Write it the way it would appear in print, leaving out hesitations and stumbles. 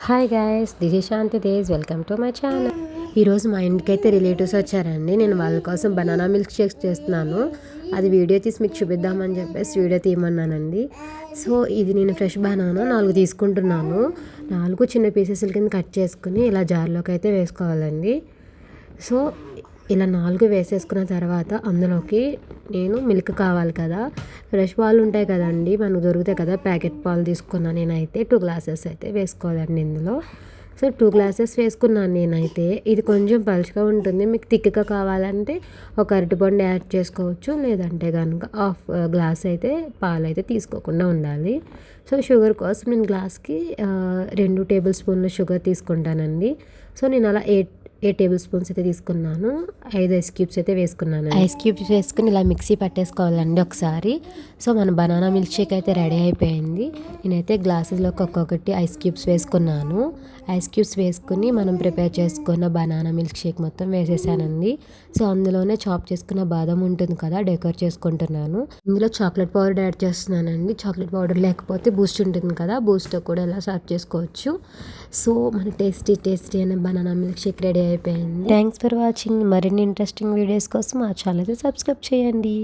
Hi guys, this is Shanti Tej. Welcome to my channel. ఈరోజు మా ఇంటికైతే రిలేటివ్స్ వచ్చారండి. నేను వాళ్ళ కోసం బనానా మిల్క్ షేక్స్ చేస్తున్నాను. అది వీడియో తీసి మీకు చూపిద్దామని చెప్పేసి వీడియో తీయమన్నానండి. సో ఇది నేను ఫ్రెష్ బనానా 4 తీసుకుంటున్నాను. 4 చిన్న పీసెస్ల కింద కట్ చేసుకుని ఇలా జార్లోకి అయితే వేసుకోవాలండి. సో ఇలా 4 వేసేసుకున్న తర్వాత అందులోకి నేను మిల్క్ కావాలి కదా, ఫ్రెష్ పాలు ఉంటాయి కదండి, మనకు దొరుకుతాయి కదా, ప్యాకెట్ పాలు తీసుకున్నాను నేనైతే. 2 గ్లాసెస్ అయితే వేసుకోవాలండి ఇందులో. సో 2 గ్లాసెస్ వేసుకున్నాను నేనైతే. ఇది కొంచెం పలుచగా ఉంటుంది, మీకు థిక్గా కావాలంటే ఒక అరటిపండు యాడ్ చేసుకోవచ్చు, లేదంటే కనుక హాఫ్ గ్లాస్ అయితే పాలు అయితే తీసుకోకుండా ఉండాలి. సో షుగర్ కోసం నేను గ్లాస్కి 2 టేబుల్ స్పూన్ల షుగర్ తీసుకుంటానండి. సో నేను అలా 8 టేబుల్ స్పూన్స్ అయితే తీసుకున్నాను. 5 ఐస్ క్యూబ్స్ అయితే వేసుకున్నాను. ఐస్ క్యూబ్స్ వేసుకుని ఇలా మిక్సీ పట్టేసుకోవాలండి ఒకసారి. సో మన బనానా మిల్క్ షేక్ అయితే రెడీ అయిపోయింది. నేనైతే గ్లాసెస్లోకి ఒక్కొక్కటి ఐస్ క్యూబ్స్ వేసుకున్నాను. ఐస్ క్యూబ్స్ వేసుకుని మనం ప్రిపేర్ చేసుకున్న బనానా మిల్క్ షేక్ మొత్తం వేసేసానండి. సో అందులోనే చాప్ చేసుకున్న బాదం ఉంటుంది కదా, డెకరేట్ చేసుకుంటున్నాను. ఇందులో చాక్లెట్ పౌడర్ యాడ్ చేస్తున్నానండి. చాక్లెట్ పౌడర్ లేకపోతే బూస్ట్ ఉంటుంది కదా, బూస్ట్తో కూడా ఇలా సర్వ్ చేసుకోవచ్చు. సో మన టేస్టీ అయిన బనానా మిల్క్ షేక్ రెడీ అయిపోయింది. Thanks for watching. మరిన్ని ఇంట్రెస్టింగ్ వీడియోస్ కోసం మా ఛానల్ సబ్స్క్రైబ్ చేయండి.